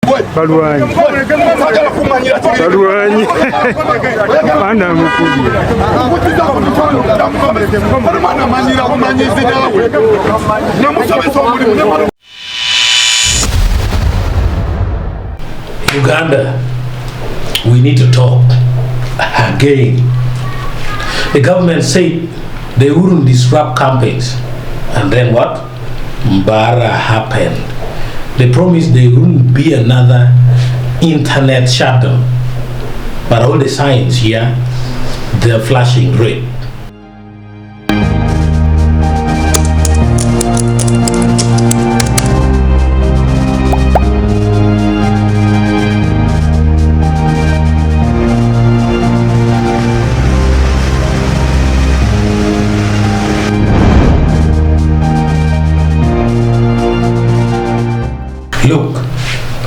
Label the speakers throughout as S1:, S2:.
S1: Balwanyi. Banda mukubye.
S2: Uganda, we need to talk again. The government said they wouldn't disrupt campaigns. And then what? Mbara happened. They promised there wouldn't be another internet shutdown. But all the signs here, they're flashing red. Look,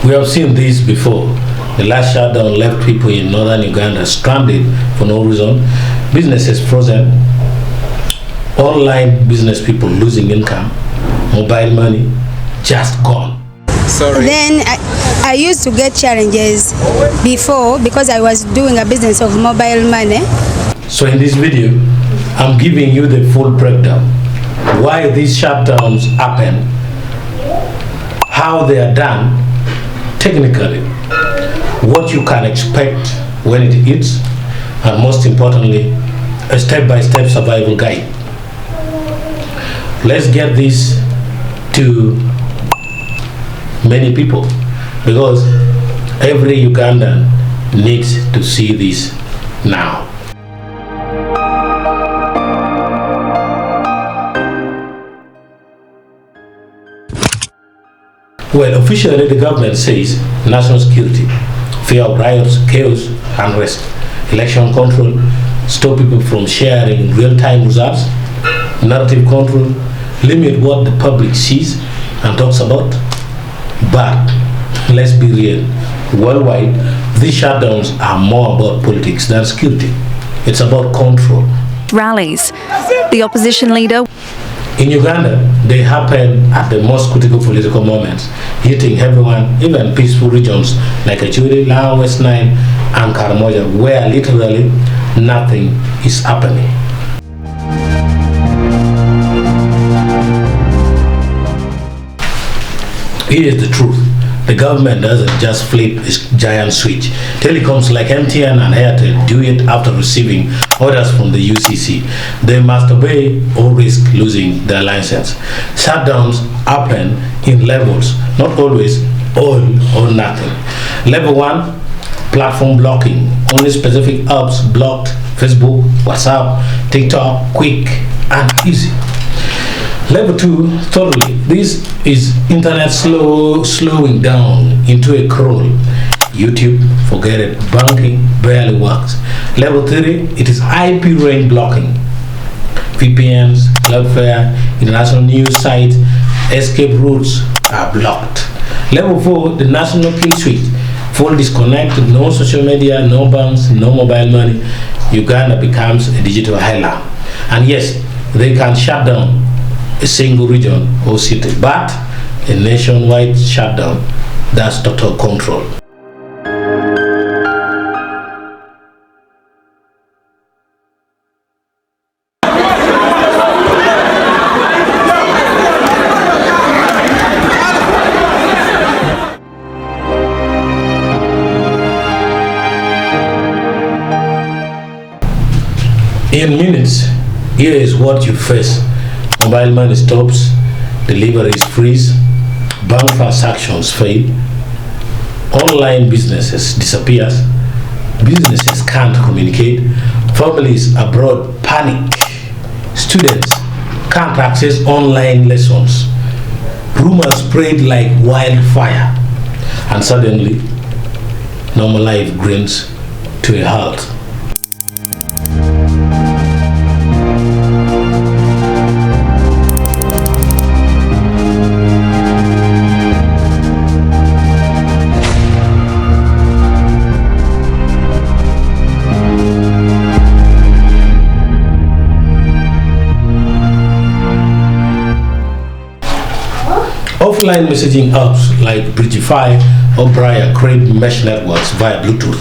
S2: we have seen this before. The last shutdown left people in northern Uganda stranded for no reason, businesses frozen, online business people losing income, mobile money just gone.
S3: Sorry. Then I used to get challenges before because I was doing a business of mobile money.
S2: So in this video, I'm giving you the full breakdown. Why these shutdowns happen, how they are done technically, what you can expect when it hits, and most importantly, a step-by-step survival guide. Let's get this to many people because every Ugandan needs to see this now. Well, officially the government says national security, fear of riots, chaos, unrest, election control, stop people from sharing real-time results, narrative control, limit what the public sees and talks about. But let's be real, worldwide, these shutdowns are more about politics than security. It's about control.
S4: Rallies. The opposition leader.
S2: In Uganda, they happen at the most critical political moments, hitting everyone, even peaceful regions like Acholi, West Nile, and Karamoja, where literally nothing is happening. Here is the truth. The government doesn't just flip its giant switch. Telecoms like MTN and Airtel do it after receiving orders from the UCC. They must obey or risk losing their license. Shutdowns happen in levels, not always all or nothing. Level 1, platform blocking. Only specific apps blocked: Facebook, WhatsApp, TikTok, quick and easy. Level 2, totally. This is internet slowing down into a crawl. YouTube, forget it. Banking barely works. Level 3, it is IP range blocking. VPNs, Cloudflare, international news sites, escape routes are blocked. Level 4, the national kill switch. Full disconnect, no social media, no banks, no mobile money. Uganda becomes a digital island. And yes, they can shut down a single region or city, but a nationwide shutdown, that's total control. In minutes, here is what you face. Mobile money stops, deliveries freeze, bank transactions fail, online businesses disappears, businesses can't communicate, families abroad panic, students can't access online lessons, rumors spread like wildfire, and suddenly normal life grinds to a halt. Offline messaging apps like Bridgify or Briar create mesh networks via Bluetooth.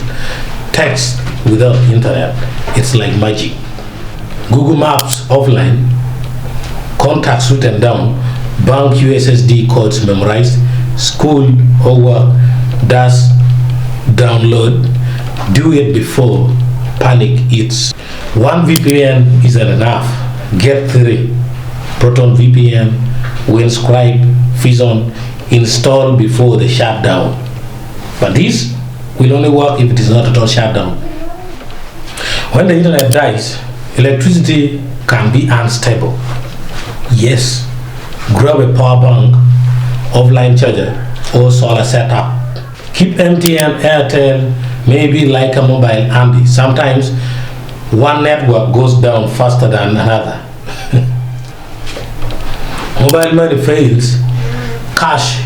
S2: Text without internet, it's like magic. Google Maps offline, contacts written down, bank USSD codes memorized, school homework, does download, do it before panic hits. One VPN isn't enough. Get 3. Proton VPN, Windscribe, Fizon, install before the shutdown. But this will only work if it is not at all shut down. When the internet dies, electricity can be unstable. Yes, grab a power bank, offline charger, or solar setup. Keep MTN, Airtel, maybe like a mobile handy. Sometimes one network goes down faster than another. Mobile money fails, cash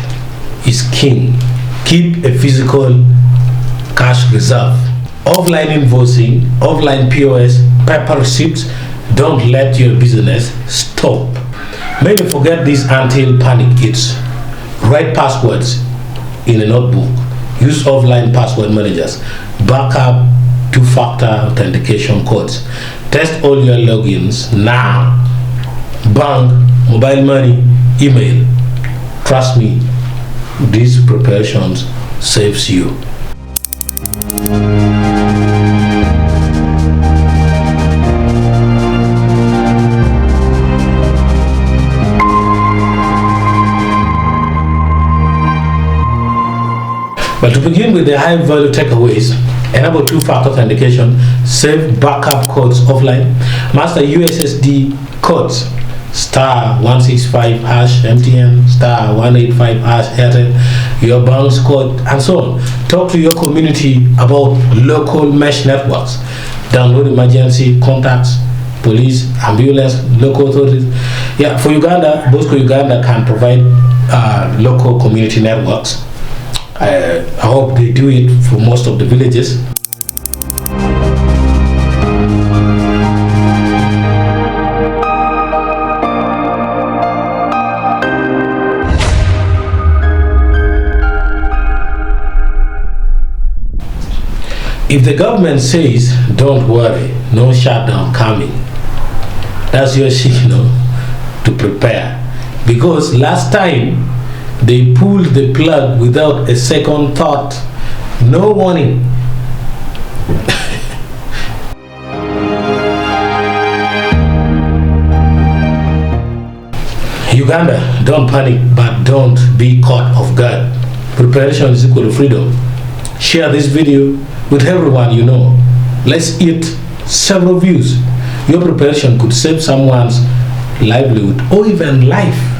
S2: is king. Keep a physical cash reserve. Offline invoicing, offline POS, paper receipts, don't let your business stop. Maybe forget this until panic hits. Write passwords in a notebook. Use offline password managers. Backup 2-factor authentication codes. Test all your logins now. Bank, mobile money, email. Trust me, these preparations saves you. But to begin with the high value takeaways, enable 2-factor authentication, save backup codes offline, master USSD codes, *165# MTN, *185# Airtel, your bank's code, and so on. Talk to your community about local mesh networks. Download emergency contacts, police, ambulance, local authorities. Yeah, for Uganda, Bosco Uganda can provide local community networks. I hope they do it for most of the villages. If the government says, don't worry, no shutdown coming, that's your signal to prepare. Because last time, they pulled the plug without a second thought. No warning. Uganda, don't panic, but don't be caught off guard. Preparation is equal to freedom. Share this video with everyone you know. Let's hit several views. Your preparation could save someone's livelihood or even life.